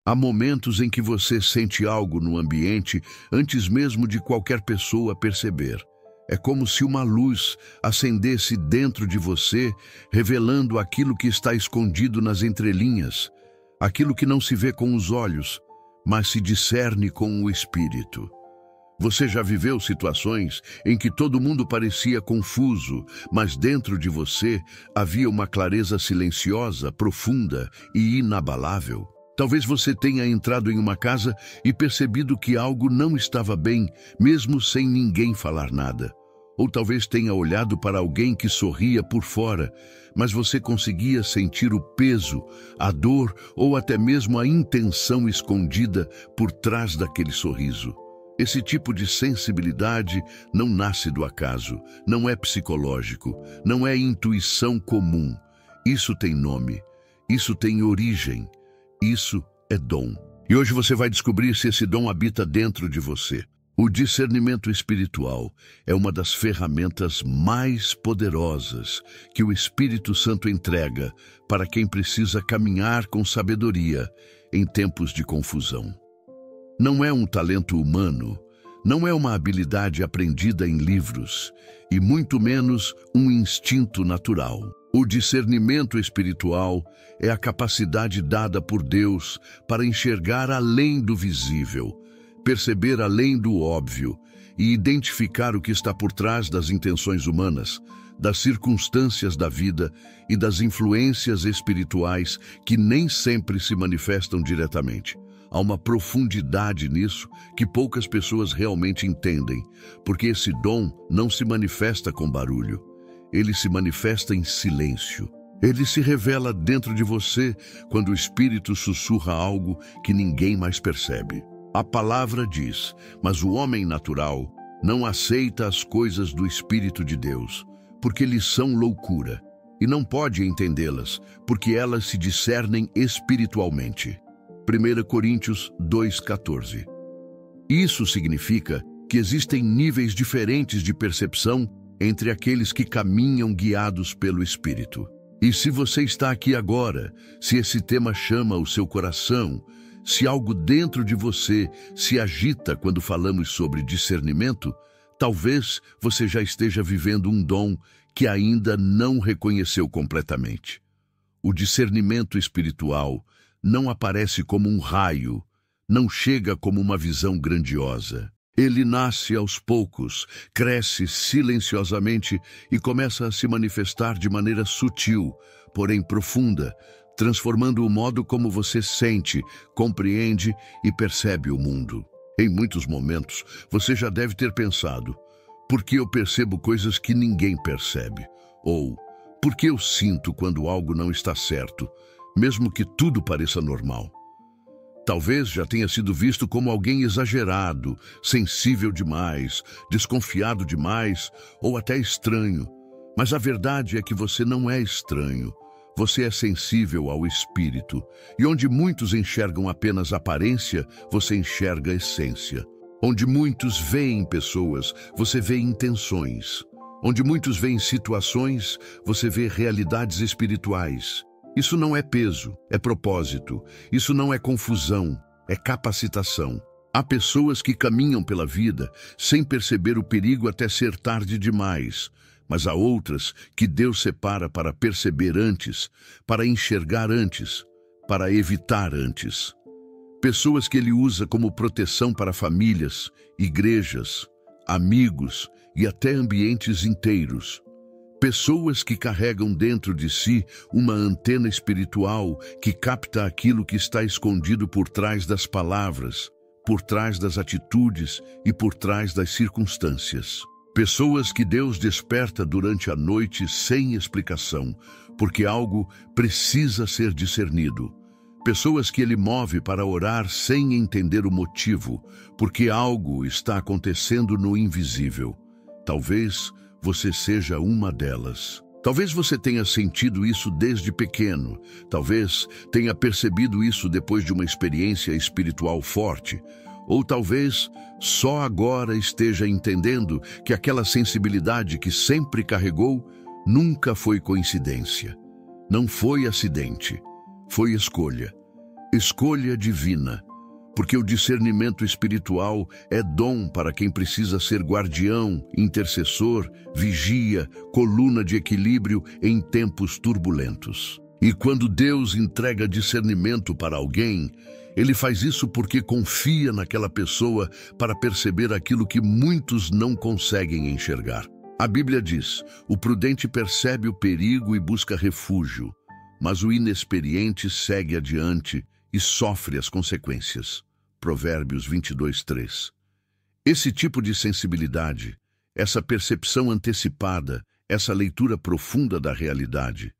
Há momentos em que você sente algo no ambiente antes mesmo de qualquer pessoa perceber. É como se uma luz acendesse dentro de você, revelando aquilo que está escondido nas entrelinhas, aquilo que não se vê com os olhos, mas se discerne com o espírito. Você já viveu situações em que todo mundo parecia confuso, mas dentro de você havia uma clareza silenciosa, profunda e inabalável? Talvez você tenha entrado em uma casa e percebido que algo não estava bem, mesmo sem ninguém falar nada. Ou talvez tenha olhado para alguém que sorria por fora, mas você conseguia sentir o peso, a dor ou até mesmo a intenção escondida por trás daquele sorriso. Esse tipo de sensibilidade não nasce do acaso, não é psicológico, não é intuição comum. Isso tem nome, isso tem origem. Isso é dom. E hoje você vai descobrir se esse dom habita dentro de você. O discernimento espiritual é uma das ferramentas mais poderosas que o Espírito Santo entrega para quem precisa caminhar com sabedoria em tempos de confusão. Não é um talento humano, não é uma habilidade aprendida em livros, e muito menos um instinto natural. O discernimento espiritual é a capacidade dada por Deus para enxergar além do visível, perceber além do óbvio e identificar o que está por trás das intenções humanas, das circunstâncias da vida e das influências espirituais que nem sempre se manifestam diretamente. Há uma profundidade nisso que poucas pessoas realmente entendem, porque esse dom não se manifesta com barulho. Ele se manifesta em silêncio. Ele se revela dentro de você quando o Espírito sussurra algo que ninguém mais percebe. A palavra diz, mas o homem natural não aceita as coisas do Espírito de Deus, porque lhes são loucura, e não pode entendê-las, porque elas se discernem espiritualmente. 1 Coríntios 2,14. Isso significa que existem níveis diferentes de percepção entre aqueles que caminham guiados pelo Espírito. E se você está aqui agora, se esse tema chama o seu coração, se algo dentro de você se agita quando falamos sobre discernimento, talvez você já esteja vivendo um dom que ainda não reconheceu completamente. O discernimento espiritual não aparece como um raio, não chega como uma visão grandiosa. Ele nasce aos poucos, cresce silenciosamente e começa a se manifestar de maneira sutil, porém profunda, transformando o modo como você sente, compreende e percebe o mundo. Em muitos momentos, você já deve ter pensado, por que eu percebo coisas que ninguém percebe? Ou, por que eu sinto quando algo não está certo, mesmo que tudo pareça normal? Talvez já tenha sido visto como alguém exagerado, sensível demais, desconfiado demais ou até estranho. Mas a verdade é que você não é estranho. Você é sensível ao espírito. E onde muitos enxergam apenas aparência, você enxerga a essência. Onde muitos veem pessoas, você vê intenções. Onde muitos veem situações, você vê realidades espirituais. Isso não é peso, é propósito. Isso não é confusão, é capacitação. Há pessoas que caminham pela vida sem perceber o perigo até ser tarde demais, mas há outras que Deus separa para perceber antes, para enxergar antes, para evitar antes. Pessoas que Ele usa como proteção para famílias, igrejas, amigos e até ambientes inteiros. Pessoas que carregam dentro de si uma antena espiritual que capta aquilo que está escondido por trás das palavras, por trás das atitudes e por trás das circunstâncias. Pessoas que Deus desperta durante a noite sem explicação, porque algo precisa ser discernido. Pessoas que Ele move para orar sem entender o motivo, porque algo está acontecendo no invisível. Talvez você seja uma delas. Talvez você tenha sentido isso desde pequeno. Talvez tenha percebido isso depois de uma experiência espiritual forte. Ou talvez só agora esteja entendendo que aquela sensibilidade que sempre carregou nunca foi coincidência. Não foi acidente. Foi escolha. escolha divina, porque o discernimento espiritual é dom para quem precisa ser guardião, intercessor, vigia, coluna de equilíbrio em tempos turbulentos. E quando Deus entrega discernimento para alguém, Ele faz isso porque confia naquela pessoa para perceber aquilo que muitos não conseguem enxergar. A Bíblia diz: o prudente percebe o perigo e busca refúgio, mas o inexperiente segue adiante e sofre as consequências. Provérbios 22:3. Esse tipo de sensibilidade, essa percepção antecipada, essa leitura profunda da realidade,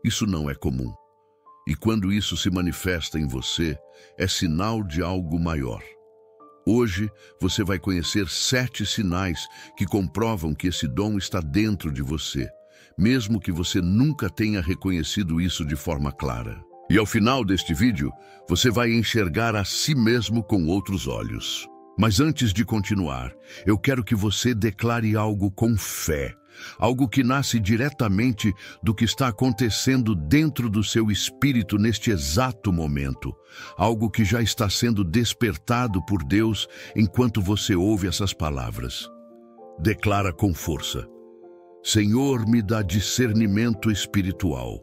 isso não é comum. E quando isso se manifesta em você, é sinal de algo maior. Hoje, você vai conhecer 7 sinais que comprovam que esse dom está dentro de você, mesmo que você nunca tenha reconhecido isso de forma clara. E ao final deste vídeo, você vai enxergar a si mesmo com outros olhos. Mas antes de continuar, eu quero que você declare algo com fé, algo que nasce diretamente do que está acontecendo dentro do seu espírito neste exato momento, algo que já está sendo despertado por Deus enquanto você ouve essas palavras. Declara com força: Senhor, me dá discernimento espiritual.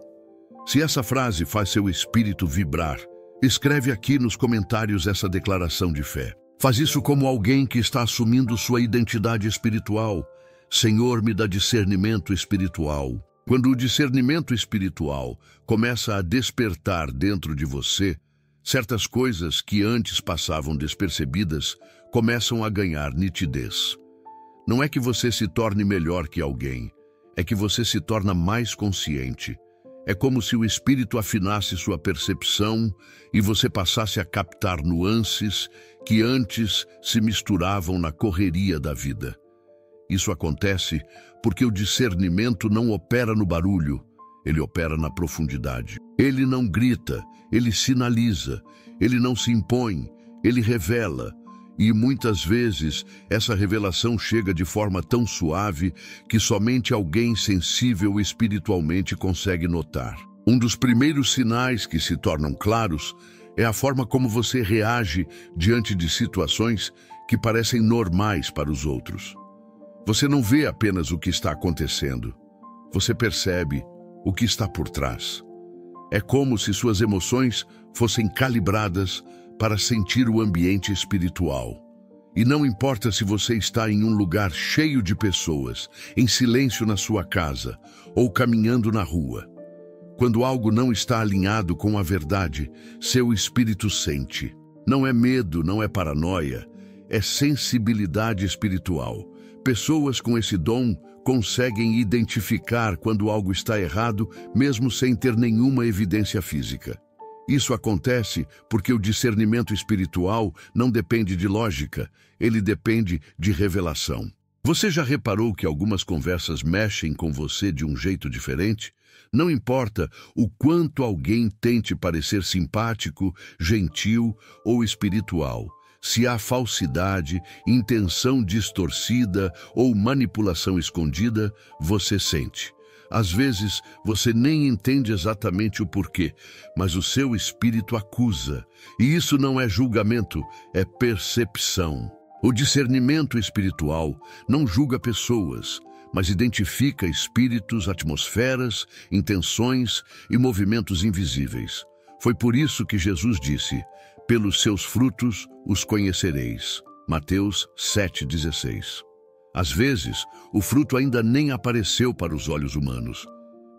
Se essa frase faz seu espírito vibrar, escreve aqui nos comentários essa declaração de fé. Faz isso como alguém que está assumindo sua identidade espiritual. Senhor, me dá discernimento espiritual. Quando o discernimento espiritual começa a despertar dentro de você, certas coisas que antes passavam despercebidas começam a ganhar nitidez. Não é que você se torne melhor que alguém, é que você se torna mais consciente. É como se o Espírito afinasse sua percepção e você passasse a captar nuances que antes se misturavam na correria da vida. Isso acontece porque o discernimento não opera no barulho, ele opera na profundidade. Ele não grita, ele sinaliza, ele não se impõe, ele revela. E muitas vezes essa revelação chega de forma tão suave que somente alguém sensível espiritualmente consegue notar. Um dos primeiros sinais que se tornam claros é a forma como você reage diante de situações que parecem normais para os outros. Você não vê apenas o que está acontecendo, você percebe o que está por trás. É como se suas emoções fossem calibradas para sentir o ambiente espiritual. E não importa se você está em um lugar cheio de pessoas, em silêncio na sua casa ou caminhando na rua. Quando algo não está alinhado com a verdade, seu espírito sente. Não é medo, não é paranoia, é sensibilidade espiritual. Pessoas com esse dom conseguem identificar quando algo está errado, mesmo sem ter nenhuma evidência física. Isso acontece porque o discernimento espiritual não depende de lógica, ele depende de revelação. Você já reparou que algumas conversas mexem com você de um jeito diferente? Não importa o quanto alguém tente parecer simpático, gentil ou espiritual. Se há falsidade, intenção distorcida ou manipulação escondida, você sente. Às vezes, você nem entende exatamente o porquê, mas o seu espírito acusa. E isso não é julgamento, é percepção. O discernimento espiritual não julga pessoas, mas identifica espíritos, atmosferas, intenções e movimentos invisíveis. Foi por isso que Jesus disse: pelos seus frutos os conhecereis. Mateus 7,16. Às vezes, o fruto ainda nem apareceu para os olhos humanos,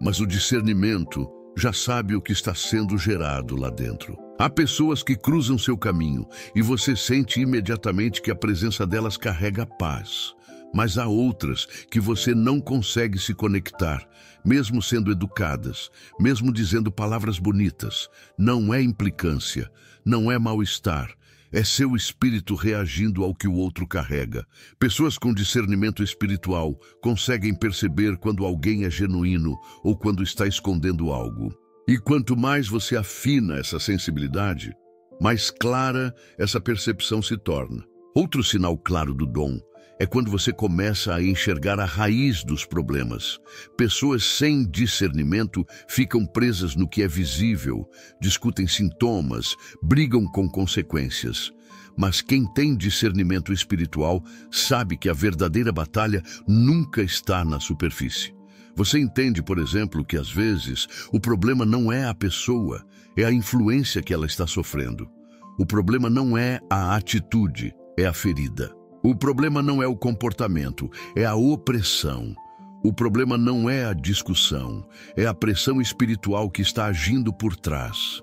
mas o discernimento já sabe o que está sendo gerado lá dentro. Há pessoas que cruzam seu caminho e você sente imediatamente que a presença delas carrega paz. Mas há outras que você não consegue se conectar, mesmo sendo educadas, mesmo dizendo palavras bonitas. Não é implicância, não é mal-estar. É seu espírito reagindo ao que o outro carrega. Pessoas com discernimento espiritual conseguem perceber quando alguém é genuíno ou quando está escondendo algo. E quanto mais você afina essa sensibilidade, mais clara essa percepção se torna. Outro sinal claro do dom É quando você começa a enxergar a raiz dos problemas. Pessoas sem discernimento ficam presas no que é visível, discutem sintomas, brigam com consequências. Mas quem tem discernimento espiritual sabe que a verdadeira batalha nunca está na superfície. Você entende, por exemplo, que às vezes o problema não é a pessoa, é a influência que ela está sofrendo. O problema não é a atitude, é a ferida. O problema não é o comportamento, é a opressão. O problema não é a discussão, é a pressão espiritual que está agindo por trás.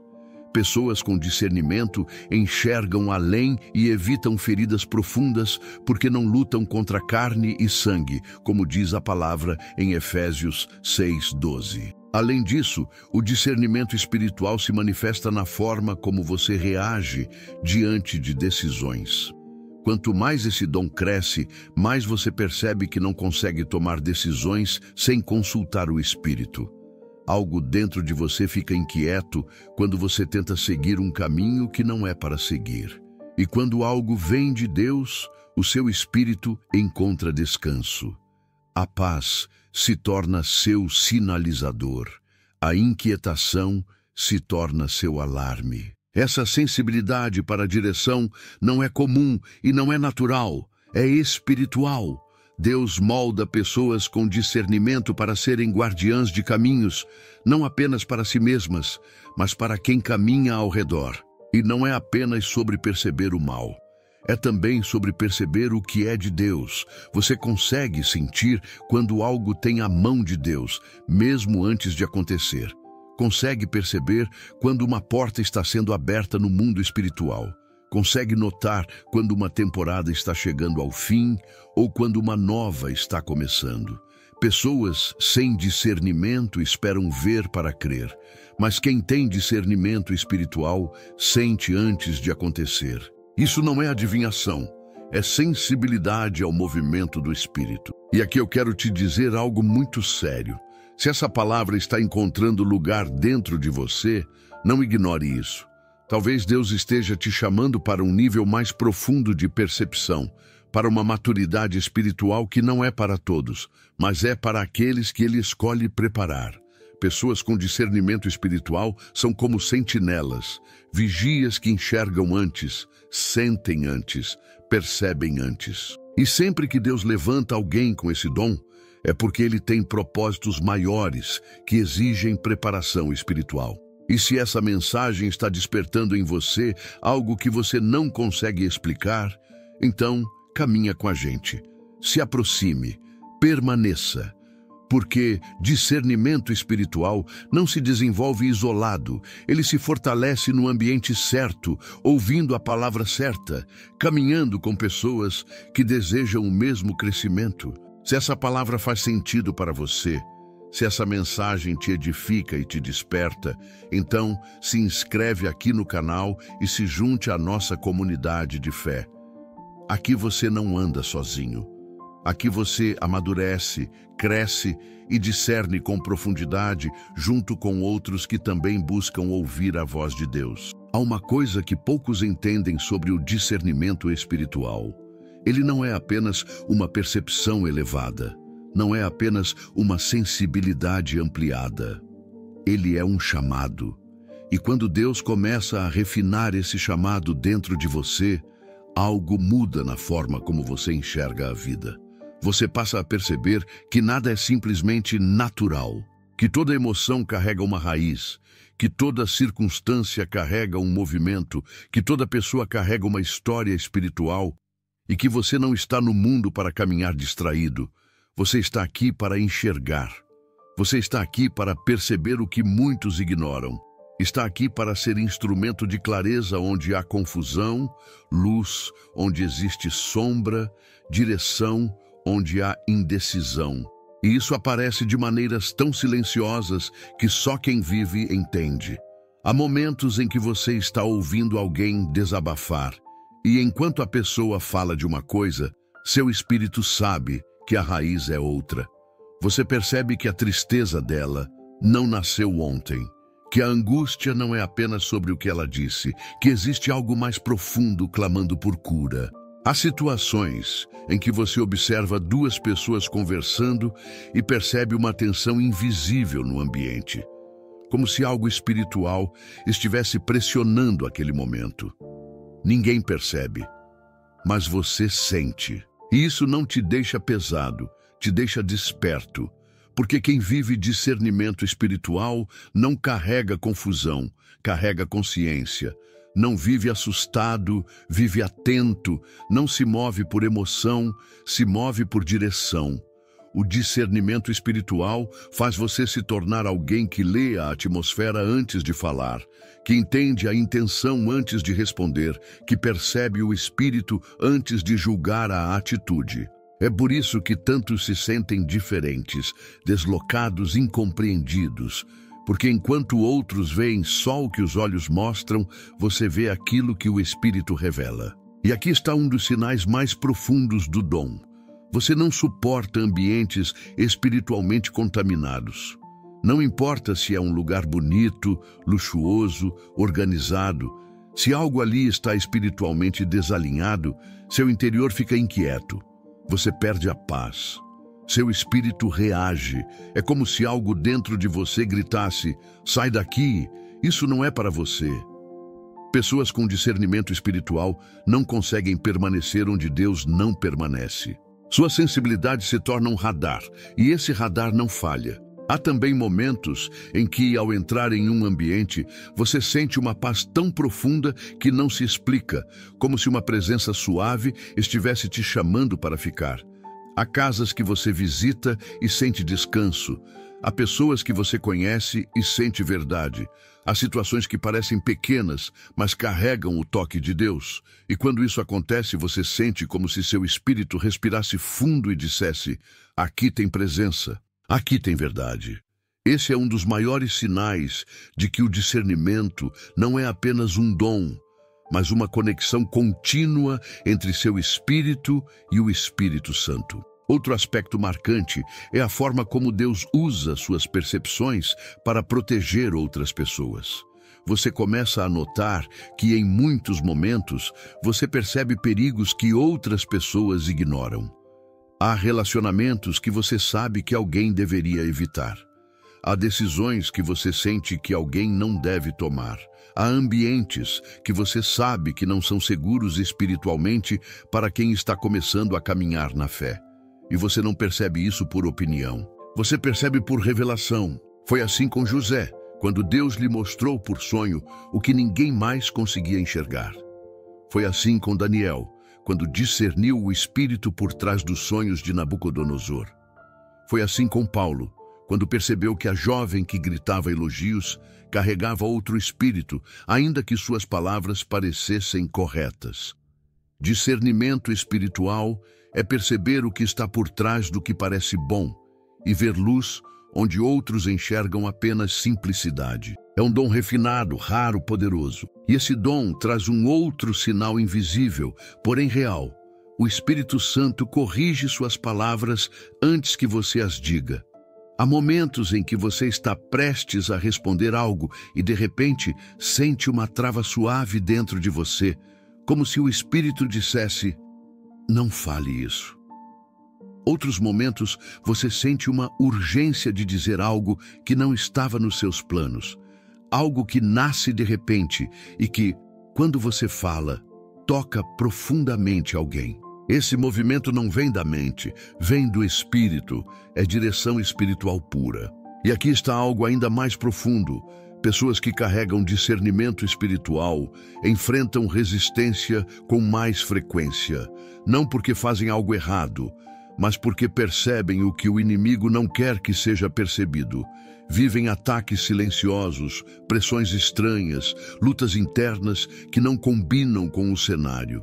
Pessoas com discernimento enxergam além e evitam feridas profundas porque não lutam contra carne e sangue, como diz a palavra em Efésios 6:12. Além disso, o discernimento espiritual se manifesta na forma como você reage diante de decisões. Quanto mais esse dom cresce, mais você percebe que não consegue tomar decisões sem consultar o Espírito. Algo dentro de você fica inquieto quando você tenta seguir um caminho que não é para seguir. E quando algo vem de Deus, o seu espírito encontra descanso. A paz se torna seu sinalizador. A inquietação se torna seu alarme. Essa sensibilidade para a direção não é comum e não é natural, é espiritual. Deus molda pessoas com discernimento para serem guardiãs de caminhos, não apenas para si mesmas, mas para quem caminha ao redor. E não é apenas sobre perceber o mal, é também sobre perceber o que é de Deus. Você consegue sentir quando algo tem a mão de Deus, mesmo antes de acontecer. Consegue perceber quando uma porta está sendo aberta no mundo espiritual. Consegue notar quando uma temporada está chegando ao fim ou quando uma nova está começando. Pessoas sem discernimento esperam ver para crer, mas quem tem discernimento espiritual sente antes de acontecer. Isso não é adivinhação, é sensibilidade ao movimento do Espírito. E aqui eu quero te dizer algo muito sério. Se essa palavra está encontrando lugar dentro de você, não ignore isso. Talvez Deus esteja te chamando para um nível mais profundo de percepção, para uma maturidade espiritual que não é para todos, mas é para aqueles que Ele escolhe preparar. Pessoas com discernimento espiritual são como sentinelas, vigias que enxergam antes, sentem antes, percebem antes. E sempre que Deus levanta alguém com esse dom, é porque Ele tem propósitos maiores que exigem preparação espiritual. E se essa mensagem está despertando em você algo que você não consegue explicar, então caminha com a gente, se aproxime, permaneça. Porque discernimento espiritual não se desenvolve isolado, ele se fortalece no ambiente certo, ouvindo a palavra certa, caminhando com pessoas que desejam o mesmo crescimento. Se essa palavra faz sentido para você, se essa mensagem te edifica e te desperta, então se inscreve aqui no canal e se junte à nossa comunidade de fé. Aqui você não anda sozinho. Aqui você amadurece, cresce e discerne com profundidade junto com outros que também buscam ouvir a voz de Deus. Há uma coisa que poucos entendem sobre o discernimento espiritual. Ele não é apenas uma percepção elevada, não é apenas uma sensibilidade ampliada. Ele é um chamado. E quando Deus começa a refinar esse chamado dentro de você, algo muda na forma como você enxerga a vida. Você passa a perceber que nada é simplesmente natural, que toda emoção carrega uma raiz, que toda circunstância carrega um movimento, que toda pessoa carrega uma história espiritual e que você não está no mundo para caminhar distraído. Você está aqui para enxergar. Você está aqui para perceber o que muitos ignoram. Está aqui para ser instrumento de clareza onde há confusão, luz onde existe sombra, direção onde há indecisão. E isso aparece de maneiras tão silenciosas que só quem vive entende. Há momentos em que você está ouvindo alguém desabafar, e enquanto a pessoa fala de uma coisa, seu espírito sabe que a raiz é outra. Você percebe que a tristeza dela não nasceu ontem, que a angústia não é apenas sobre o que ela disse, que existe algo mais profundo clamando por cura. Há situações em que você observa duas pessoas conversando e percebe uma tensão invisível no ambiente, como se algo espiritual estivesse pressionando aquele momento. Ninguém percebe, mas você sente. E isso não te deixa pesado, te deixa desperto, porque quem vive discernimento espiritual não carrega confusão, carrega consciência. Não vive assustado, vive atento, não se move por emoção, se move por direção. O discernimento espiritual faz você se tornar alguém que lê a atmosfera antes de falar, que entende a intenção antes de responder, que percebe o espírito antes de julgar a atitude. É por isso que tantos se sentem diferentes, deslocados, incompreendidos. Porque enquanto outros veem só o que os olhos mostram, você vê aquilo que o Espírito revela. E aqui está um dos sinais mais profundos do dom. Você não suporta ambientes espiritualmente contaminados. Não importa se é um lugar bonito, luxuoso, organizado. Se algo ali está espiritualmente desalinhado, seu interior fica inquieto. Você perde a paz. Seu espírito reage. É como se algo dentro de você gritasse: sai daqui, isso não é para você. Pessoas com discernimento espiritual não conseguem permanecer onde Deus não permanece. Sua sensibilidade se torna um radar, e esse radar não falha. Há também momentos em que, ao entrar em um ambiente, você sente uma paz tão profunda que não se explica, como se uma presença suave estivesse te chamando para ficar. Há casas que você visita e sente descanso. Há pessoas que você conhece e sente verdade. Há situações que parecem pequenas, mas carregam o toque de Deus. E quando isso acontece, você sente como se seu espírito respirasse fundo e dissesse: aqui tem presença, aqui tem verdade. Esse é um dos maiores sinais de que o discernimento não é apenas um dom, mas uma conexão contínua entre seu espírito e o Espírito Santo. Outro aspecto marcante é a forma como Deus usa suas percepções para proteger outras pessoas. Você começa a notar que, em muitos momentos, você percebe perigos que outras pessoas ignoram. Há relacionamentos que você sabe que alguém deveria evitar. Há decisões que você sente que alguém não deve tomar. Há ambientes que você sabe que não são seguros espiritualmente para quem está começando a caminhar na fé. E você não percebe isso por opinião. Você percebe por revelação. Foi assim com José, quando Deus lhe mostrou por sonho o que ninguém mais conseguia enxergar. Foi assim com Daniel, quando discerniu o espírito por trás dos sonhos de Nabucodonosor. Foi assim com Paulo, quando percebeu que a jovem que gritava elogios carregava outro espírito, ainda que suas palavras parecessem corretas. Discernimento espiritual é perceber o que está por trás do que parece bom e ver luz onde outros enxergam apenas simplicidade. É um dom refinado, raro, poderoso. E esse dom traz um outro sinal invisível, porém real. O Espírito Santo corrige suas palavras antes que você as diga. Há momentos em que você está prestes a responder algo e, de repente, sente uma trava suave dentro de você, como se o Espírito dissesse: não fale isso. Outros momentos, você sente uma urgência de dizer algo que não estava nos seus planos. Algo que nasce de repente e que, quando você fala, toca profundamente alguém. Esse movimento não vem da mente, vem do Espírito, é direção espiritual pura. E aqui está algo ainda mais profundo. Pessoas que carregam discernimento espiritual enfrentam resistência com mais frequência, não porque fazem algo errado, mas porque percebem o que o inimigo não quer que seja percebido. Vivem ataques silenciosos, pressões estranhas, lutas internas que não combinam com o cenário.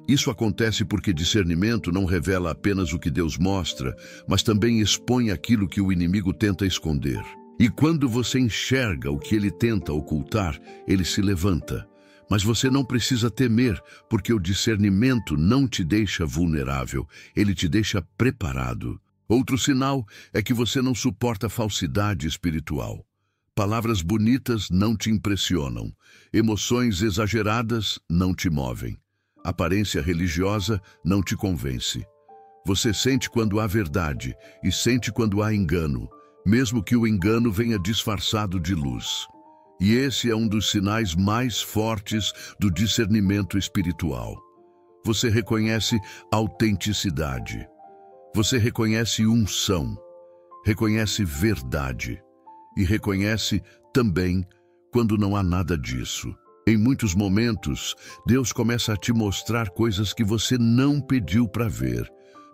Isso acontece porque discernimento não revela apenas o que Deus mostra, mas também expõe aquilo que o inimigo tenta esconder. E quando você enxerga o que ele tenta ocultar, ele se levanta. Mas você não precisa temer, porque o discernimento não te deixa vulnerável, ele te deixa preparado. Outro sinal é que você não suporta falsidade espiritual. Palavras bonitas não te impressionam, emoções exageradas não te movem. Aparência religiosa não te convence. Você sente quando há verdade e sente quando há engano, mesmo que o engano venha disfarçado de luz. E esse é um dos sinais mais fortes do discernimento espiritual. Você reconhece autenticidade. Você reconhece unção, reconhece verdade e reconhece também quando não há nada disso. Em muitos momentos, Deus começa a te mostrar coisas que você não pediu para ver.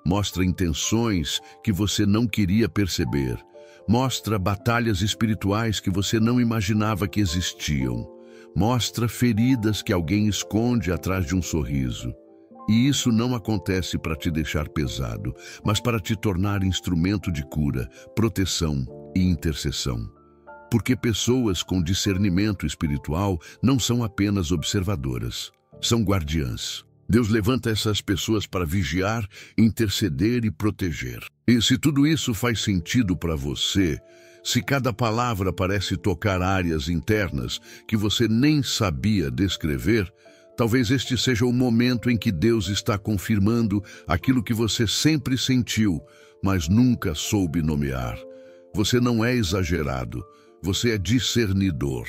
Mostra intenções que você não queria perceber. Mostra batalhas espirituais que você não imaginava que existiam. Mostra feridas que alguém esconde atrás de um sorriso. E isso não acontece para te deixar pesado, mas para te tornar instrumento de cura, proteção e intercessão. Porque pessoas com discernimento espiritual não são apenas observadoras, são guardiãs. Deus levanta essas pessoas para vigiar, interceder e proteger. E se tudo isso faz sentido para você, se cada palavra parece tocar áreas internas que você nem sabia descrever, talvez este seja o momento em que Deus está confirmando aquilo que você sempre sentiu, mas nunca soube nomear. Você não é exagerado, você é discernidor.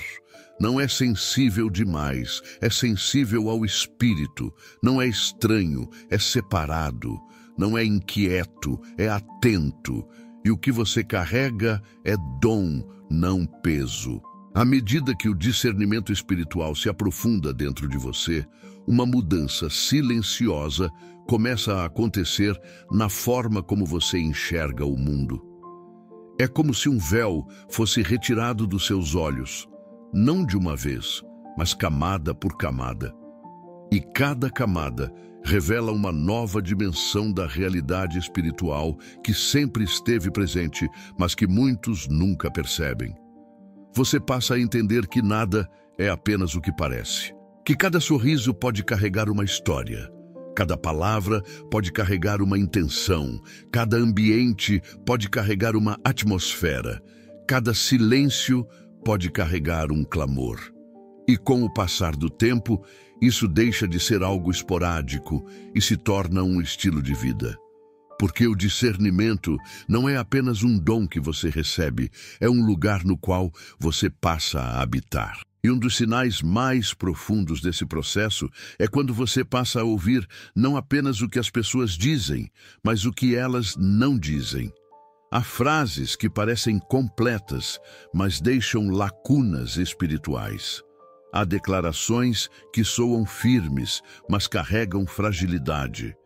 Não é sensível demais, é sensível ao espírito. Não é estranho, é separado. Não é inquieto, é atento. E o que você carrega é dom, não peso. À medida que o discernimento espiritual se aprofunda dentro de você, uma mudança silenciosa começa a acontecer na forma como você enxerga o mundo. É como se um véu fosse retirado dos seus olhos, não de uma vez, mas camada por camada. E cada camada revela uma nova dimensão da realidade espiritual que sempre esteve presente, mas que muitos nunca percebem. Você passa a entender que nada é apenas o que parece. Que cada sorriso pode carregar uma história. Cada palavra pode carregar uma intenção. Cada ambiente pode carregar uma atmosfera. Cada silêncio pode carregar um clamor. E com o passar do tempo, isso deixa de ser algo esporádico e se torna um estilo de vida. Porque o discernimento não é apenas um dom que você recebe, é um lugar no qual você passa a habitar. E um dos sinais mais profundos desse processo é quando você passa a ouvir não apenas o que as pessoas dizem, mas o que elas não dizem. Há frases que parecem completas, mas deixam lacunas espirituais. Há declarações que soam firmes, mas carregam fragilidade.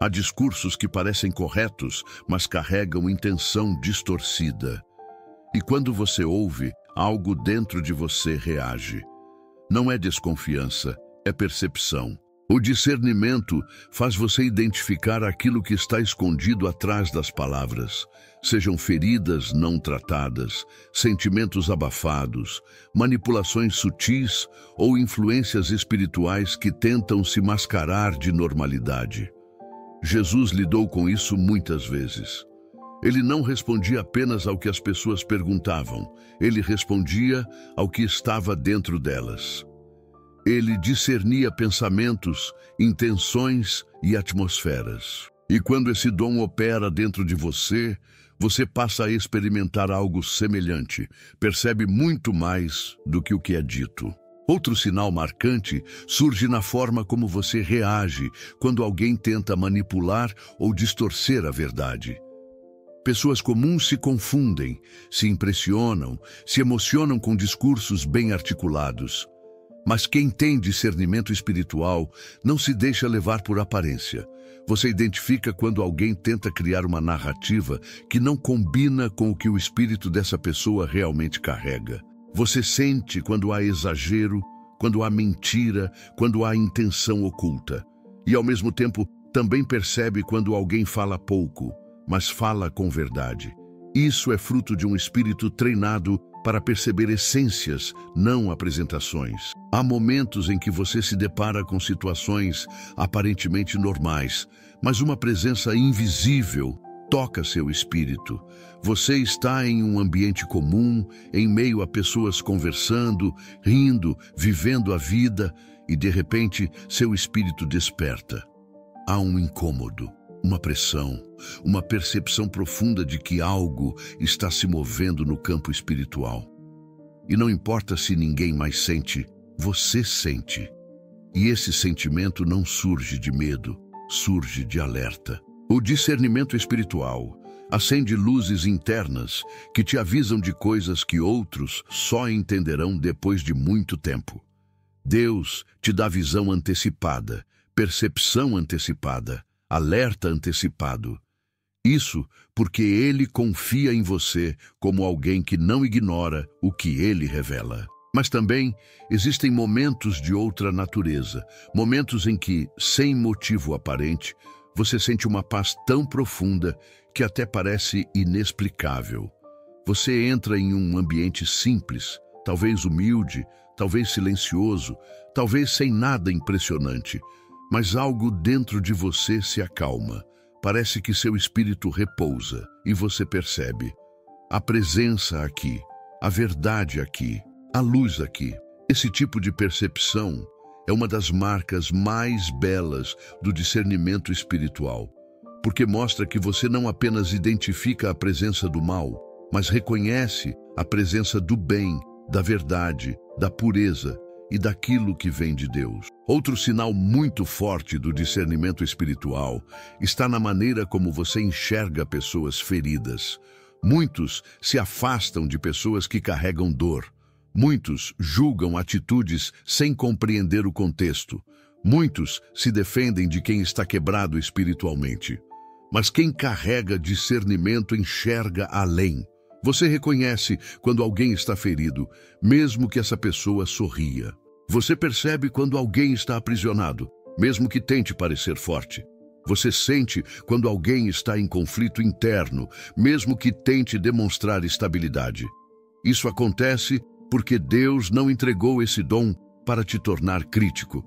Há discursos que parecem corretos, mas carregam intenção distorcida. E quando você ouve, algo dentro de você reage. Não é desconfiança, é percepção. O discernimento faz você identificar aquilo que está escondido atrás das palavras, sejam feridas não tratadas, sentimentos abafados, manipulações sutis ou influências espirituais que tentam se mascarar de normalidade. Jesus lidou com isso muitas vezes. Ele não respondia apenas ao que as pessoas perguntavam, ele respondia ao que estava dentro delas. Ele discernia pensamentos, intenções e atmosferas. E quando esse dom opera dentro de você, você passa a experimentar algo semelhante, percebe muito mais do que o que é dito. Outro sinal marcante surge na forma como você reage quando alguém tenta manipular ou distorcer a verdade. Pessoas comuns se confundem, se impressionam, se emocionam com discursos bem articulados. Mas quem tem discernimento espiritual não se deixa levar por aparência. Você identifica quando alguém tenta criar uma narrativa que não combina com o que o espírito dessa pessoa realmente carrega. Você sente quando há exagero, quando há mentira, quando há intenção oculta. E ao mesmo tempo também percebe quando alguém fala pouco, mas fala com verdade. Isso é fruto de um espírito treinado para perceber essências, não apresentações. Há momentos em que você se depara com situações aparentemente normais, mas uma presença invisível toca seu espírito. Você está em um ambiente comum, em meio a pessoas conversando, rindo, vivendo a vida, e de repente seu espírito desperta. Há um incômodo, uma pressão, uma percepção profunda de que algo está se movendo no campo espiritual. E não importa se ninguém mais sente, você sente. E esse sentimento não surge de medo, surge de alerta. O discernimento espiritual acende luzes internas que te avisam de coisas que outros só entenderão depois de muito tempo. Deus te dá visão antecipada, percepção antecipada, alerta antecipado. Isso porque Ele confia em você como alguém que não ignora o que Ele revela. Mas também existem momentos de outra natureza, momentos em que, sem motivo aparente, você sente uma paz tão profunda que até parece inexplicável. Você entra em um ambiente simples, talvez humilde, talvez silencioso, talvez sem nada impressionante, mas algo dentro de você se acalma. Parece que seu espírito repousa e você percebe a presença aqui, a verdade aqui, a luz aqui. Esse tipo de percepção é uma das marcas mais belas do discernimento espiritual, porque mostra que você não apenas identifica a presença do mal, mas reconhece a presença do bem, da verdade, da pureza e daquilo que vem de Deus. Outro sinal muito forte do discernimento espiritual está na maneira como você enxerga pessoas feridas. Muitos se afastam de pessoas que carregam dor. Muitos julgam atitudes sem compreender o contexto. Muitos se defendem de quem está quebrado espiritualmente. Mas quem carrega discernimento enxerga além. Você reconhece quando alguém está ferido, mesmo que essa pessoa sorria. Você percebe quando alguém está aprisionado, mesmo que tente parecer forte. Você sente quando alguém está em conflito interno, mesmo que tente demonstrar estabilidade. Isso acontece porque Deus não entregou esse dom para te tornar crítico.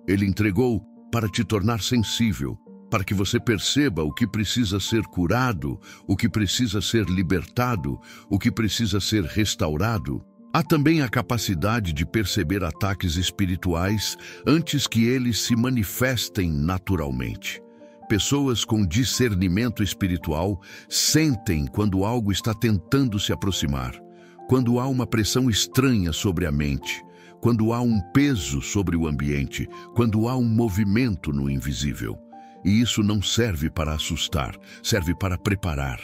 Ele entregou para te tornar sensível, para que você perceba o que precisa ser curado, o que precisa ser libertado, o que precisa ser restaurado. Há também a capacidade de perceber ataques espirituais antes que eles se manifestem naturalmente. Pessoas com discernimento espiritual sentem quando algo está tentando se aproximar, quando há uma pressão estranha sobre a mente, quando há um peso sobre o ambiente, quando há um movimento no invisível. E isso não serve para assustar, serve para preparar.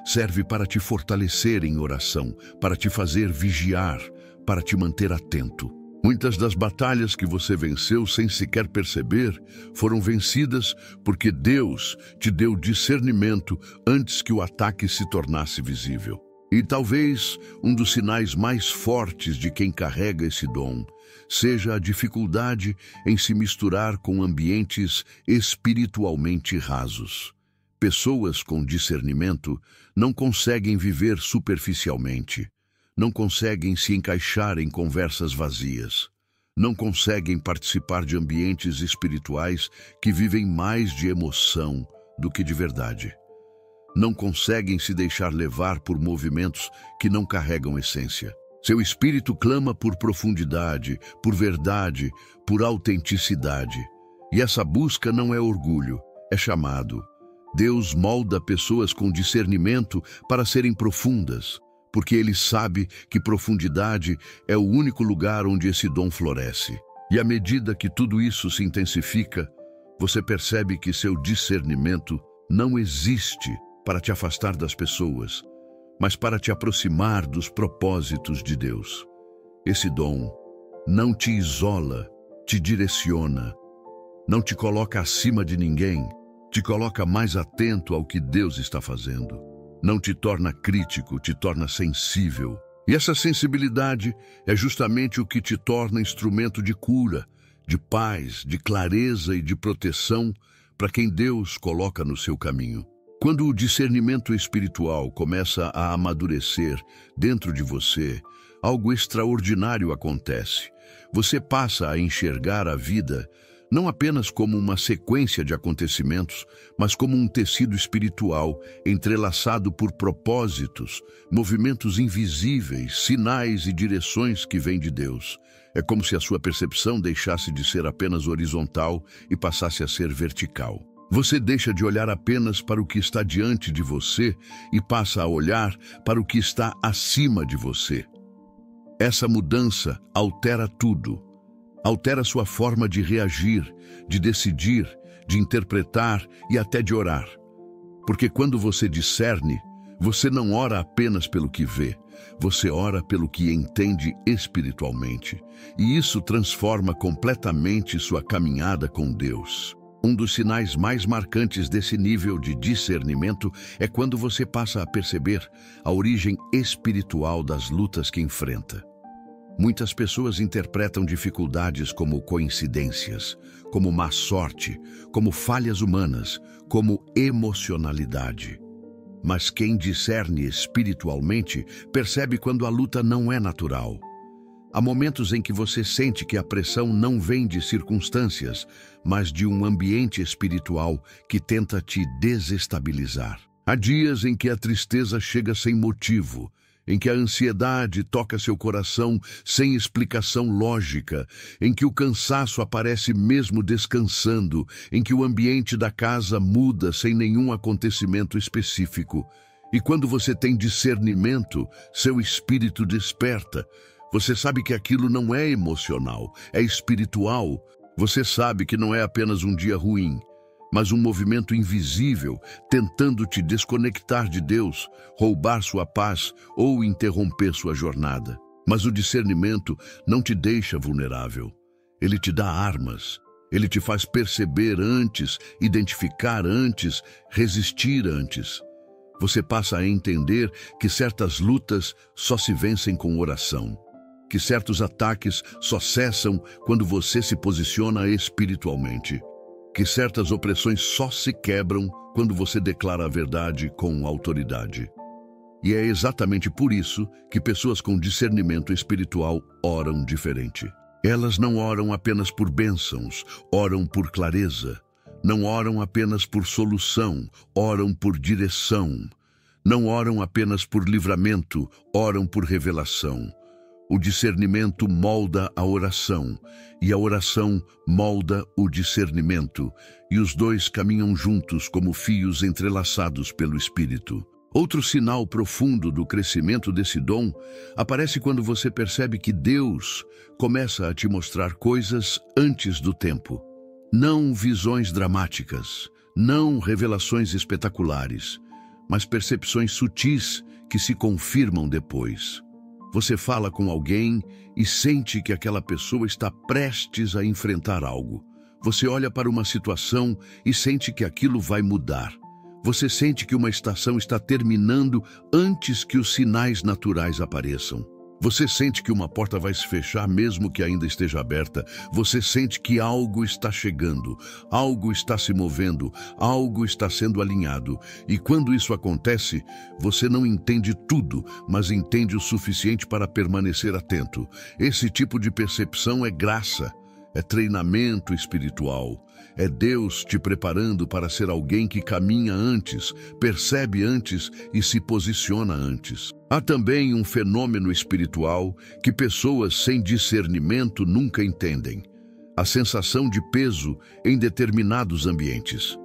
Serve para te fortalecer em oração, para te fazer vigiar, para te manter atento. Muitas das batalhas que você venceu sem sequer perceber foram vencidas porque Deus te deu discernimento antes que o ataque se tornasse visível. E talvez um dos sinais mais fortes de quem carrega esse dom seja a dificuldade em se misturar com ambientes espiritualmente rasos. Pessoas com discernimento não conseguem viver superficialmente, não conseguem se encaixar em conversas vazias, não conseguem participar de ambientes espirituais que vivem mais de emoção do que de verdade. Não conseguem se deixar levar por movimentos que não carregam essência. Seu espírito clama por profundidade, por verdade, por autenticidade. E essa busca não é orgulho, é chamado. Deus molda pessoas com discernimento para serem profundas, porque Ele sabe que profundidade é o único lugar onde esse dom floresce. E à medida que tudo isso se intensifica, você percebe que seu discernimento não existe para te afastar das pessoas, mas para te aproximar dos propósitos de Deus. Esse dom não te isola, te direciona, não te coloca acima de ninguém, te coloca mais atento ao que Deus está fazendo. Não te torna crítico, te torna sensível. E essa sensibilidade é justamente o que te torna instrumento de cura, de paz, de clareza e de proteção para quem Deus coloca no seu caminho. Quando o discernimento espiritual começa a amadurecer dentro de você, algo extraordinário acontece. Você passa a enxergar a vida não apenas como uma sequência de acontecimentos, mas como um tecido espiritual entrelaçado por propósitos, movimentos invisíveis, sinais e direções que vêm de Deus. É como se a sua percepção deixasse de ser apenas horizontal e passasse a ser vertical. Você deixa de olhar apenas para o que está diante de você e passa a olhar para o que está acima de você. Essa mudança altera tudo. Altera sua forma de reagir, de decidir, de interpretar e até de orar. Porque quando você discerne, você não ora apenas pelo que vê, você ora pelo que entende espiritualmente. E isso transforma completamente sua caminhada com Deus. Um dos sinais mais marcantes desse nível de discernimento é quando você passa a perceber a origem espiritual das lutas que enfrenta. Muitas pessoas interpretam dificuldades como coincidências, como má sorte, como falhas humanas, como emocionalidade. Mas quem discerne espiritualmente percebe quando a luta não é natural. Há momentos em que você sente que a pressão não vem de circunstâncias, mas de um ambiente espiritual que tenta te desestabilizar. Há dias em que a tristeza chega sem motivo, em que a ansiedade toca seu coração sem explicação lógica, em que o cansaço aparece mesmo descansando, em que o ambiente da casa muda sem nenhum acontecimento específico. E quando você tem discernimento, seu espírito desperta. Você sabe que aquilo não é emocional, é espiritual. Você sabe que não é apenas um dia ruim, mas um movimento invisível tentando te desconectar de Deus, roubar sua paz ou interromper sua jornada. Mas o discernimento não te deixa vulnerável. Ele te dá armas. Ele te faz perceber antes, identificar antes, resistir antes. Você passa a entender que certas lutas só se vencem com oração, que certos ataques só cessam quando você se posiciona espiritualmente, que certas opressões só se quebram quando você declara a verdade com autoridade. E é exatamente por isso que pessoas com discernimento espiritual oram diferente. Elas não oram apenas por bênçãos, oram por clareza. Não oram apenas por solução, oram por direção. Não oram apenas por livramento, oram por revelação. O discernimento molda a oração, e a oração molda o discernimento, e os dois caminham juntos como fios entrelaçados pelo Espírito. Outro sinal profundo do crescimento desse dom aparece quando você percebe que Deus começa a te mostrar coisas antes do tempo. Não visões dramáticas, não revelações espetaculares, mas percepções sutis que se confirmam depois. Você fala com alguém e sente que aquela pessoa está prestes a enfrentar algo. Você olha para uma situação e sente que aquilo vai mudar. Você sente que uma estação está terminando antes que os sinais naturais apareçam. Você sente que uma porta vai se fechar mesmo que ainda esteja aberta. Você sente que algo está chegando, algo está se movendo, algo está sendo alinhado. E quando isso acontece, você não entende tudo, mas entende o suficiente para permanecer atento. Esse tipo de percepção é graça, é treinamento espiritual. É Deus te preparando para ser alguém que caminha antes, percebe antes e se posiciona antes. Há também um fenômeno espiritual que pessoas sem discernimento nunca entendem: a sensação de peso em determinados ambientes.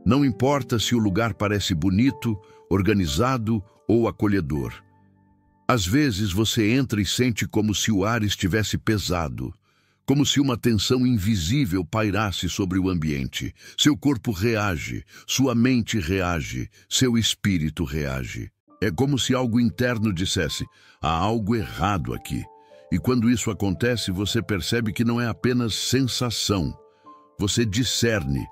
Não importa se o lugar parece bonito, organizado ou acolhedor. Às vezes você entra e sente como se o ar estivesse pesado, como se uma tensão invisível pairasse sobre o ambiente. Seu corpo reage, sua mente reage, seu espírito reage. É como se algo interno dissesse: há algo errado aqui. E quando isso acontece, você percebe que não é apenas sensação. Você discerne,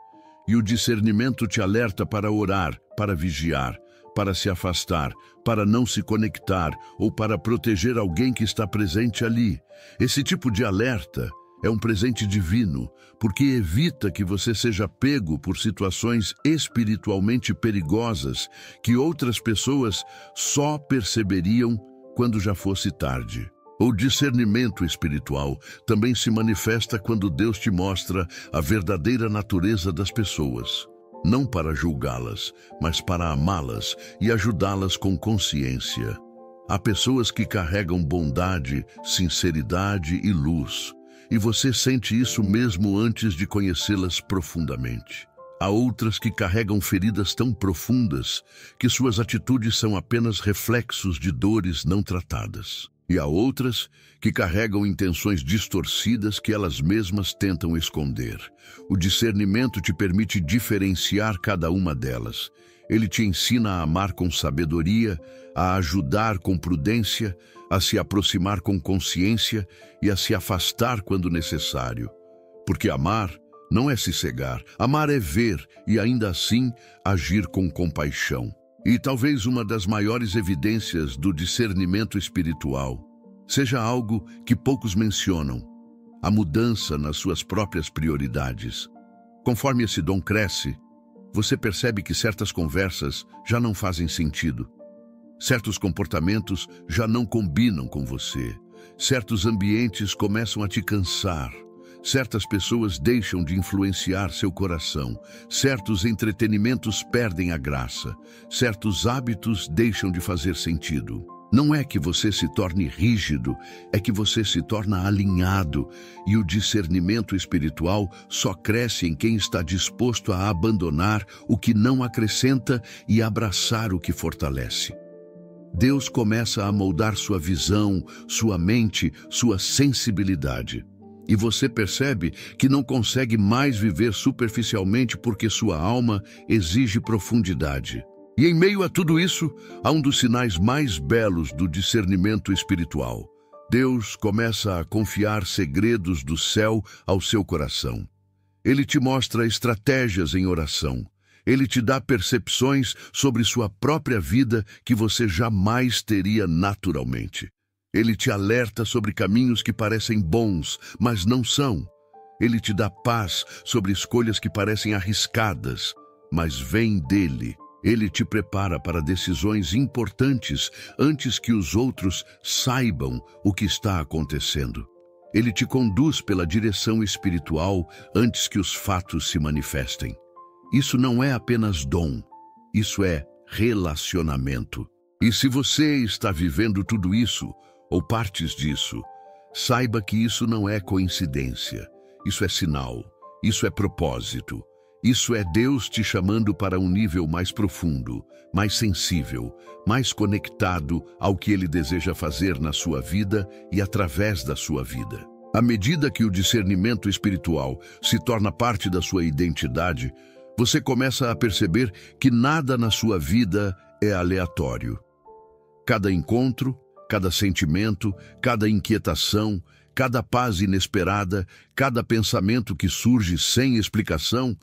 e o discernimento te alerta para orar, para vigiar, para se afastar, para não se conectar ou para proteger alguém que está presente ali. Esse tipo de alerta é um presente divino, porque evita que você seja pego por situações espiritualmente perigosas que outras pessoas só perceberiam quando já fosse tarde. O discernimento espiritual também se manifesta quando Deus te mostra a verdadeira natureza das pessoas, não para julgá-las, mas para amá-las e ajudá-las com consciência. Há pessoas que carregam bondade, sinceridade e luz, e você sente isso mesmo antes de conhecê-las profundamente. Há outras que carregam feridas tão profundas que suas atitudes são apenas reflexos de dores não tratadas. E há outras que carregam intenções distorcidas que elas mesmas tentam esconder. O discernimento te permite diferenciar cada uma delas. Ele te ensina a amar com sabedoria, a ajudar com prudência, a se aproximar com consciência e a se afastar quando necessário. Porque amar não é se cegar, amar é ver e ainda assim agir com compaixão. E talvez uma das maiores evidências do discernimento espiritual seja algo que poucos mencionam: a mudança nas suas próprias prioridades. Conforme esse dom cresce, você percebe que certas conversas já não fazem sentido. Certos comportamentos já não combinam com você. Certos ambientes começam a te cansar. Certas pessoas deixam de influenciar seu coração. Certos entretenimentos perdem a graça. Certos hábitos deixam de fazer sentido. Não é que você se torne rígido, é que você se torna alinhado, e o discernimento espiritual só cresce em quem está disposto a abandonar o que não acrescenta e abraçar o que fortalece. Deus começa a moldar sua visão, sua mente, sua sensibilidade. E você percebe que não consegue mais viver superficialmente porque sua alma exige profundidade. E em meio a tudo isso, há um dos sinais mais belos do discernimento espiritual. Deus começa a confiar segredos do céu ao seu coração. Ele te mostra estratégias em oração. Ele te dá percepções sobre sua própria vida que você jamais teria naturalmente. Ele te alerta sobre caminhos que parecem bons, mas não são. Ele te dá paz sobre escolhas que parecem arriscadas, mas vêm dele. Ele te prepara para decisões importantes antes que os outros saibam o que está acontecendo. Ele te conduz pela direção espiritual antes que os fatos se manifestem. Isso não é apenas dom, isso é relacionamento. E se você está vivendo tudo isso, ou partes disso, saiba que isso não é coincidência. Isso é sinal, isso é propósito. Isso é Deus te chamando para um nível mais profundo, mais sensível, mais conectado ao que Ele deseja fazer na sua vida e através da sua vida. À medida que o discernimento espiritual se torna parte da sua identidade, você começa a perceber que nada na sua vida é aleatório. Cada encontro, cada sentimento, cada inquietação, cada paz inesperada, cada pensamento que surge sem explicação,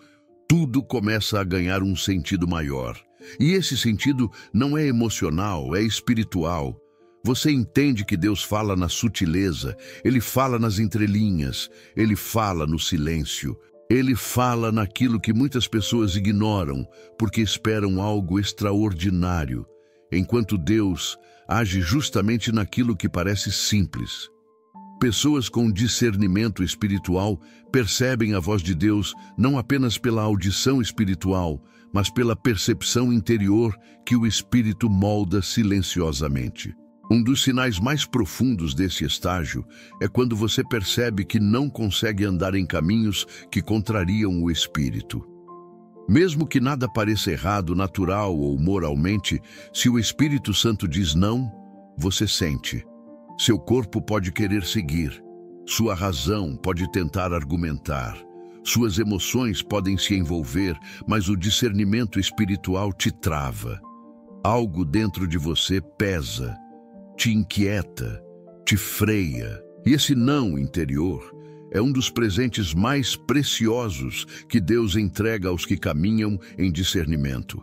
tudo começa a ganhar um sentido maior. E esse sentido não é emocional, é espiritual. Você entende que Deus fala na sutileza, Ele fala nas entrelinhas, Ele fala no silêncio. Ele fala naquilo que muitas pessoas ignoram, porque esperam algo extraordinário, enquanto Deus age justamente naquilo que parece simples. Pessoas com discernimento espiritual percebem a voz de Deus não apenas pela audição espiritual, mas pela percepção interior que o Espírito molda silenciosamente. Um dos sinais mais profundos desse estágio é quando você percebe que não consegue andar em caminhos que contrariam o Espírito. Mesmo que nada pareça errado, natural ou moralmente, se o Espírito Santo diz não, você sente. Seu corpo pode querer seguir, sua razão pode tentar argumentar, suas emoções podem se envolver, mas o discernimento espiritual te trava. Algo dentro de você pesa, te inquieta, te freia. E esse não interior é um dos presentes mais preciosos que Deus entrega aos que caminham em discernimento.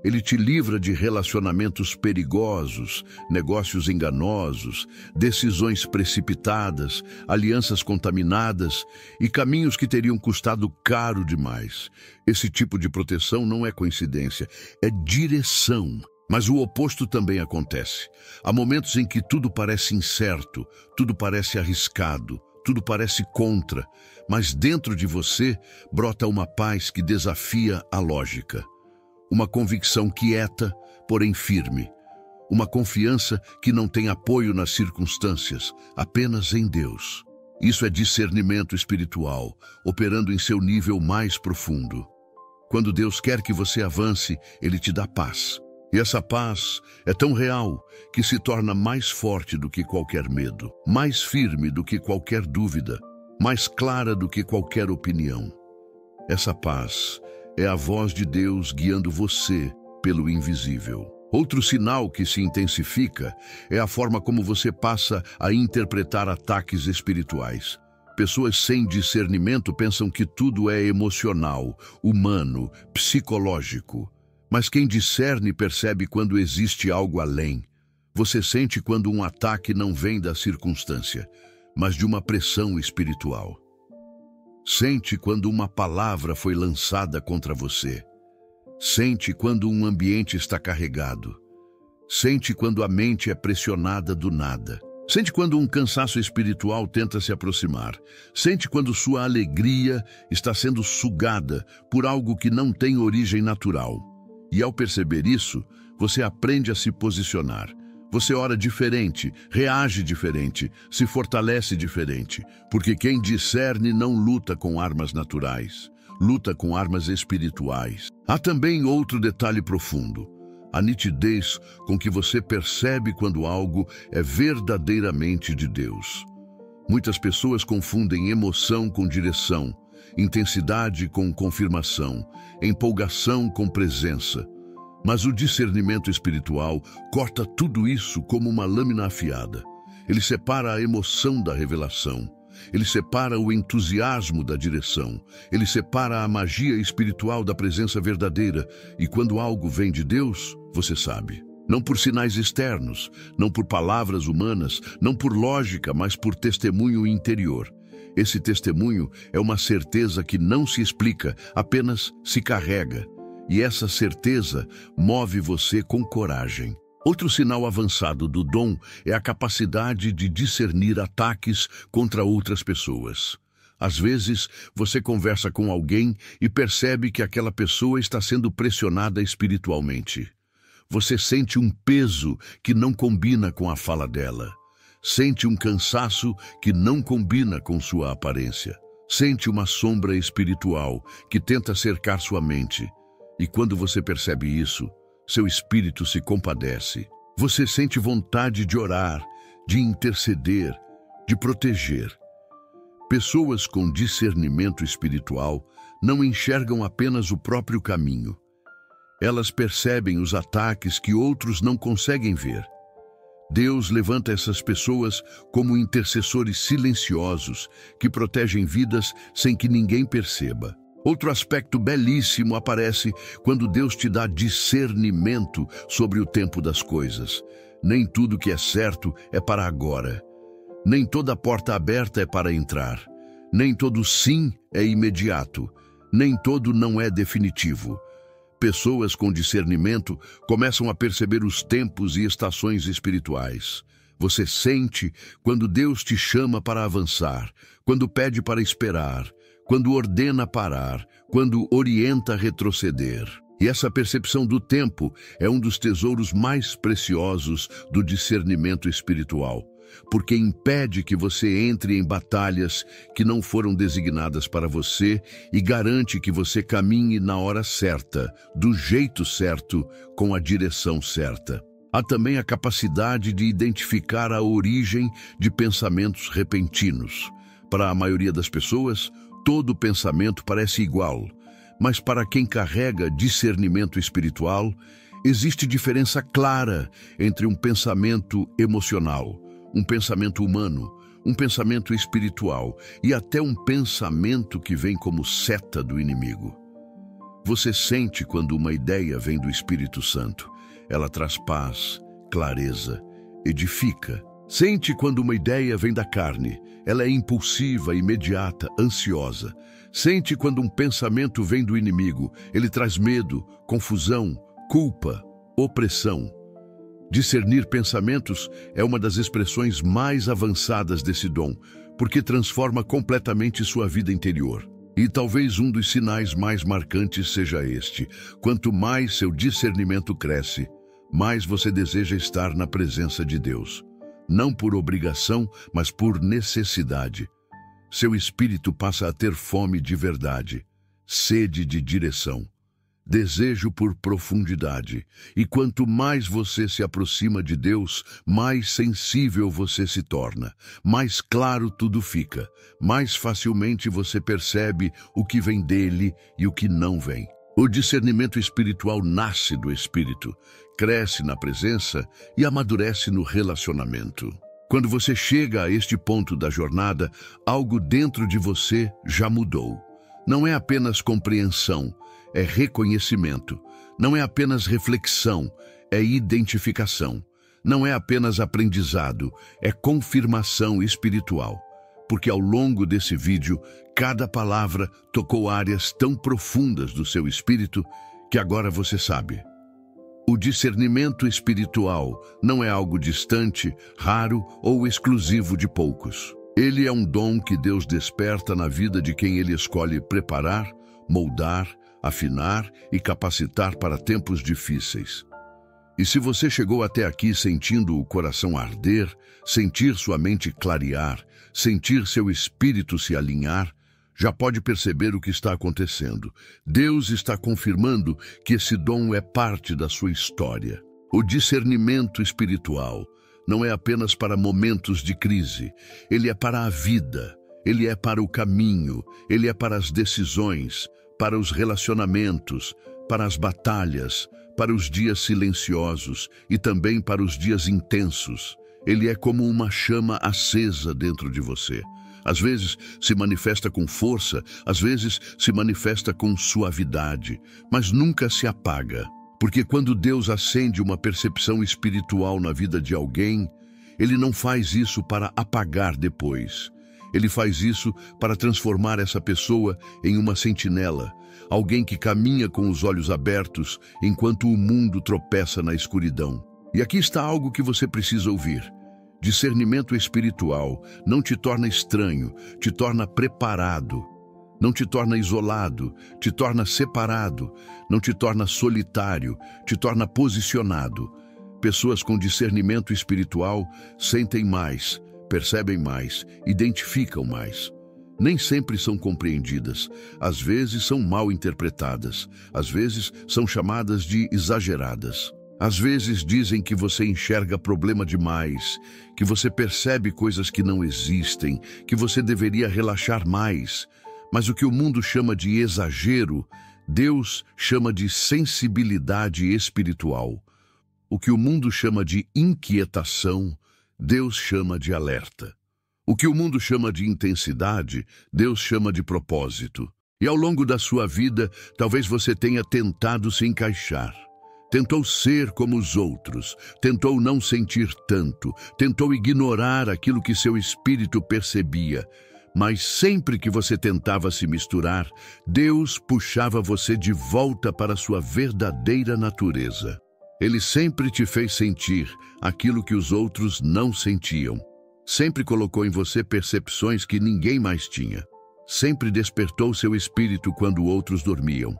Ele te livra de relacionamentos perigosos, negócios enganosos, decisões precipitadas, alianças contaminadas e caminhos que teriam custado caro demais. Esse tipo de proteção não é coincidência, é direção. Mas o oposto também acontece. Há momentos em que tudo parece incerto, tudo parece arriscado, tudo parece contra, mas dentro de você brota uma paz que desafia a lógica. Uma convicção quieta, porém firme. Uma confiança que não tem apoio nas circunstâncias, apenas em Deus. Isso é discernimento espiritual, operando em seu nível mais profundo. Quando Deus quer que você avance, Ele te dá paz. E essa paz é tão real que se torna mais forte do que qualquer medo, mais firme do que qualquer dúvida, mais clara do que qualquer opinião. Essa paz é a voz de Deus guiando você pelo invisível. Outro sinal que se intensifica é a forma como você passa a interpretar ataques espirituais. Pessoas sem discernimento pensam que tudo é emocional, humano, psicológico. Mas quem discerne percebe quando existe algo além. Você sente quando um ataque não vem da circunstância, mas de uma pressão espiritual. Sente quando uma palavra foi lançada contra você. Sente quando um ambiente está carregado. Sente quando a mente é pressionada do nada. Sente quando um cansaço espiritual tenta se aproximar. Sente quando sua alegria está sendo sugada por algo que não tem origem natural. E ao perceber isso, você aprende a se posicionar. Você ora diferente, reage diferente, se fortalece diferente, porque quem discerne não luta com armas naturais, luta com armas espirituais. Há também outro detalhe profundo: a nitidez com que você percebe quando algo é verdadeiramente de Deus. Muitas pessoas confundem emoção com direção, intensidade com confirmação, empolgação com presença. Mas o discernimento espiritual corta tudo isso como uma lâmina afiada. Ele separa a emoção da revelação. Ele separa o entusiasmo da direção. Ele separa a magia espiritual da presença verdadeira. E quando algo vem de Deus, você sabe. Não por sinais externos, não por palavras humanas, não por lógica, mas por testemunho interior. Esse testemunho é uma certeza que não se explica, apenas se carrega. E essa certeza move você com coragem. Outro sinal avançado do dom é a capacidade de discernir ataques contra outras pessoas. Às vezes, você conversa com alguém e percebe que aquela pessoa está sendo pressionada espiritualmente. Você sente um peso que não combina com a fala dela. Sente um cansaço que não combina com sua aparência. Sente uma sombra espiritual que tenta cercar sua mente. E quando você percebe isso, seu espírito se compadece. Você sente vontade de orar, de interceder, de proteger. Pessoas com discernimento espiritual não enxergam apenas o próprio caminho. Elas percebem os ataques que outros não conseguem ver. Deus levanta essas pessoas como intercessores silenciosos que protegem vidas sem que ninguém perceba. Outro aspecto belíssimo aparece quando Deus te dá discernimento sobre o tempo das coisas. Nem tudo que é certo é para agora. Nem toda porta aberta é para entrar. Nem todo sim é imediato. Nem todo não é definitivo. Pessoas com discernimento começam a perceber os tempos e estações espirituais. Você sente quando Deus te chama para avançar, quando pede para esperar, quando ordena parar, quando orienta retroceder. E essa percepção do tempo é um dos tesouros mais preciosos do discernimento espiritual, porque impede que você entre em batalhas que não foram designadas para você e garante que você caminhe na hora certa, do jeito certo, com a direção certa. Há também a capacidade de identificar a origem de pensamentos repentinos. Para a maioria das pessoas, todo pensamento parece igual, mas para quem carrega discernimento espiritual, existe diferença clara entre um pensamento emocional, um pensamento humano, um pensamento espiritual e até um pensamento que vem como seta do inimigo. Você sente quando uma ideia vem do Espírito Santo. Ela traz paz, clareza, edifica. Sente quando uma ideia vem da carne. Ela é impulsiva, imediata, ansiosa. Sente quando um pensamento vem do inimigo. Ele traz medo, confusão, culpa. opressão. Discernir pensamentos é uma das expressões mais avançadas desse dom, porque transforma completamente sua vida interior. E talvez um dos sinais mais marcantes seja este: quanto mais seu discernimento cresce, mais você deseja estar na presença de Deus. Não por obrigação, mas por necessidade. Seu espírito passa a ter fome de verdade, sede de direção, desejo por profundidade. E quanto mais você se aproxima de Deus, mais sensível você se torna, mais claro tudo fica, mais facilmente você percebe o que vem dele e o que não vem. O discernimento espiritual nasce do Espírito, cresce na presença e amadurece no relacionamento. Quando você chega a este ponto da jornada, algo dentro de você já mudou. Não é apenas compreensão, é reconhecimento. Não é apenas reflexão, é identificação. Não é apenas aprendizado, é confirmação espiritual. Porque ao longo desse vídeo, cada palavra tocou áreas tão profundas do seu espírito que agora você sabe. O discernimento espiritual não é algo distante, raro ou exclusivo de poucos. Ele é um dom que Deus desperta na vida de quem Ele escolhe preparar, moldar, afinar e capacitar para tempos difíceis. E se você chegou até aqui sentindo o coração arder, sentir sua mente clarear, sentir seu espírito se alinhar, já pode perceber o que está acontecendo. Deus está confirmando que esse dom é parte da sua história. O discernimento espiritual não é apenas para momentos de crise, ele é para a vida, ele é para o caminho, ele é para as decisões, para os relacionamentos, para as batalhas, para os dias silenciosos e também para os dias intensos. Ele é como uma chama acesa dentro de você. Às vezes se manifesta com força, às vezes se manifesta com suavidade, mas nunca se apaga. Porque quando Deus acende uma percepção espiritual na vida de alguém, Ele não faz isso para apagar depois. Ele faz isso para transformar essa pessoa em uma sentinela, alguém que caminha com os olhos abertos enquanto o mundo tropeça na escuridão. E aqui está algo que você precisa ouvir. Discernimento espiritual não te torna estranho, te torna preparado. Não te torna isolado, te torna separado. Não te torna solitário, te torna posicionado. Pessoas com discernimento espiritual sentem mais, percebem mais, identificam mais. Nem sempre são compreendidas, às vezes são mal interpretadas, às vezes são chamadas de exageradas. Às vezes dizem que você enxerga problema demais, que você percebe coisas que não existem, que você deveria relaxar mais. Mas o que o mundo chama de exagero, Deus chama de sensibilidade espiritual. O que o mundo chama de inquietação, Deus chama de alerta. O que o mundo chama de intensidade, Deus chama de propósito. E ao longo da sua vida, talvez você tenha tentado se encaixar. Tentou ser como os outros, tentou não sentir tanto, tentou ignorar aquilo que seu espírito percebia. Mas sempre que você tentava se misturar, Deus puxava você de volta para sua verdadeira natureza. Ele sempre te fez sentir aquilo que os outros não sentiam. Sempre colocou em você percepções que ninguém mais tinha. Sempre despertou seu espírito quando outros dormiam.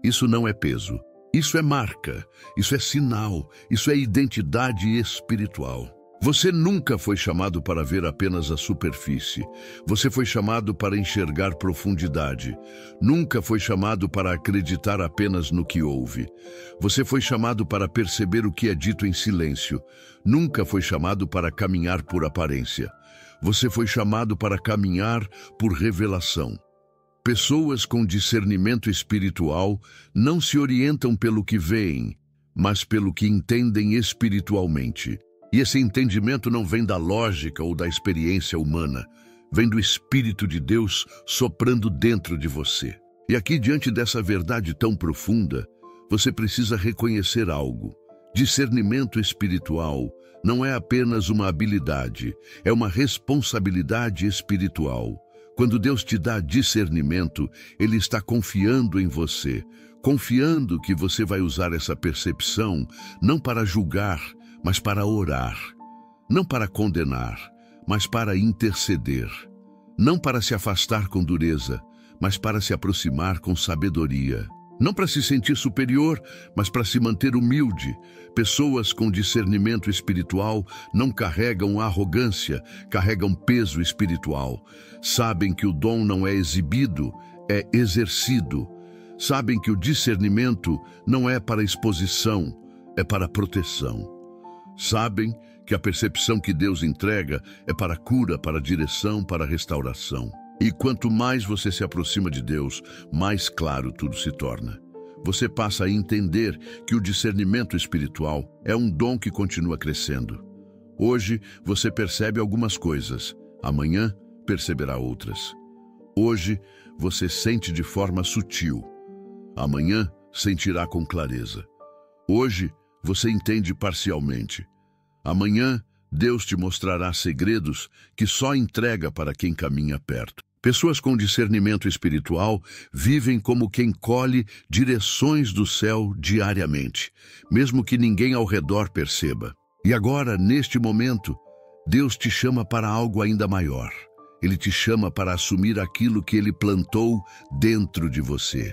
Isso não é peso. Isso é marca. Isso é sinal. Isso é identidade espiritual. Você nunca foi chamado para ver apenas a superfície. Você foi chamado para enxergar profundidade. Nunca foi chamado para acreditar apenas no que ouve. Você foi chamado para perceber o que é dito em silêncio. Nunca foi chamado para caminhar por aparência. Você foi chamado para caminhar por revelação. Pessoas com discernimento espiritual não se orientam pelo que veem, mas pelo que entendem espiritualmente. E esse entendimento não vem da lógica ou da experiência humana, vem do Espírito de Deus soprando dentro de você. E aqui, diante dessa verdade tão profunda, você precisa reconhecer algo. Discernimento espiritual não é apenas uma habilidade, é uma responsabilidade espiritual. Quando Deus te dá discernimento, Ele está confiando em você, confiando que você vai usar essa percepção não para julgar, mas para orar, não para condenar, mas para interceder, não para se afastar com dureza, mas para se aproximar com sabedoria. Não para se sentir superior, mas para se manter humilde. Pessoas com discernimento espiritual não carregam arrogância, carregam peso espiritual. Sabem que o dom não é exibido, é exercido. Sabem que o discernimento não é para exposição, é para proteção. Sabem que a percepção que Deus entrega é para cura, para direção, para restauração. E quanto mais você se aproxima de Deus, mais claro tudo se torna. Você passa a entender que o discernimento espiritual é um dom que continua crescendo. Hoje você percebe algumas coisas, amanhã perceberá outras. Hoje você sente de forma sutil, amanhã sentirá com clareza. Hoje você entende parcialmente, amanhã Deus te mostrará segredos que só entrega para quem caminha perto. Pessoas com discernimento espiritual vivem como quem colhe direções do céu diariamente, mesmo que ninguém ao redor perceba. E agora, neste momento, Deus te chama para algo ainda maior. Ele te chama para assumir aquilo que Ele plantou dentro de você,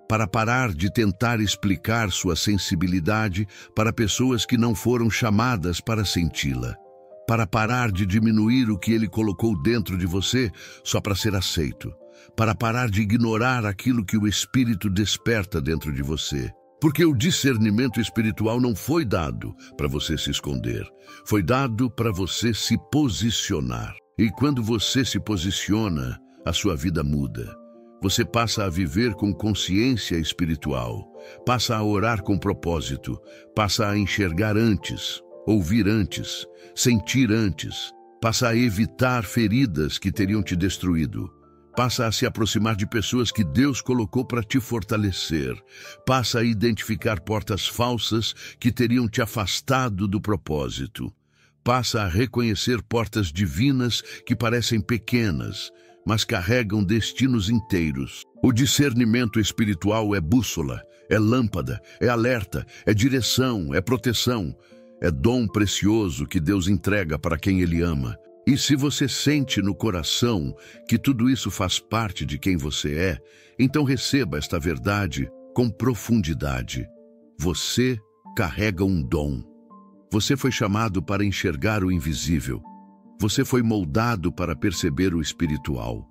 para parar de tentar explicar sua sensibilidade para pessoas que não foram chamadas para senti-la, para parar de diminuir o que Ele colocou dentro de você só para ser aceito, para parar de ignorar aquilo que o Espírito desperta dentro de você. Porque o discernimento espiritual não foi dado para você se esconder, foi dado para você se posicionar. E quando você se posiciona, a sua vida muda. Você passa a viver com consciência espiritual, passa a orar com propósito, passa a enxergar antes, ouvir antes, sentir antes, passa a evitar feridas que teriam te destruído, passa a se aproximar de pessoas que Deus colocou para te fortalecer, passa a identificar portas falsas que teriam te afastado do propósito, passa a reconhecer portas divinas que parecem pequenas, mas carregam destinos inteiros. O discernimento espiritual é bússola, é lâmpada, é alerta, é direção, é proteção. É dom precioso que Deus entrega para quem Ele ama. E se você sente no coração que tudo isso faz parte de quem você é, então receba esta verdade com profundidade. Você carrega um dom. Você foi chamado para enxergar o invisível. Você foi moldado para perceber o espiritual.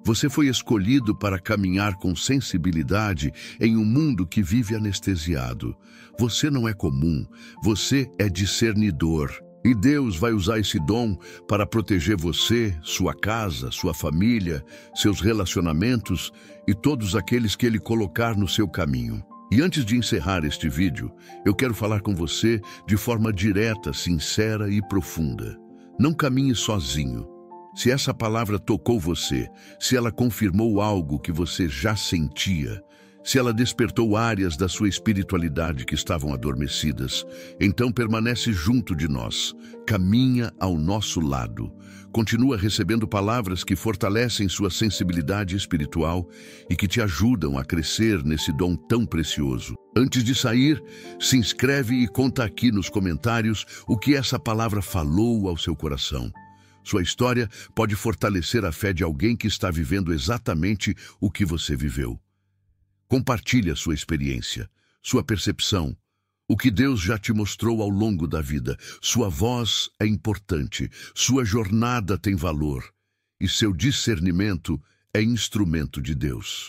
Você foi escolhido para caminhar com sensibilidade em um mundo que vive anestesiado. Você não é comum, você é discernidor. E Deus vai usar esse dom para proteger você, sua casa, sua família, seus relacionamentos e todos aqueles que Ele colocar no seu caminho. E antes de encerrar este vídeo, eu quero falar com você de forma direta, sincera e profunda. Não caminhe sozinho. Se essa palavra tocou você, se ela confirmou algo que você já sentia, se ela despertou áreas da sua espiritualidade que estavam adormecidas, então permanece junto de nós, caminha ao nosso lado, continua recebendo palavras que fortalecem sua sensibilidade espiritual e que te ajudam a crescer nesse dom tão precioso. Antes de sair, se inscreve e conta aqui nos comentários o que essa palavra falou ao seu coração. Sua história pode fortalecer a fé de alguém que está vivendo exatamente o que você viveu. Compartilhe a sua experiência, sua percepção, o que Deus já te mostrou ao longo da vida. Sua voz é importante, sua jornada tem valor e seu discernimento é instrumento de Deus.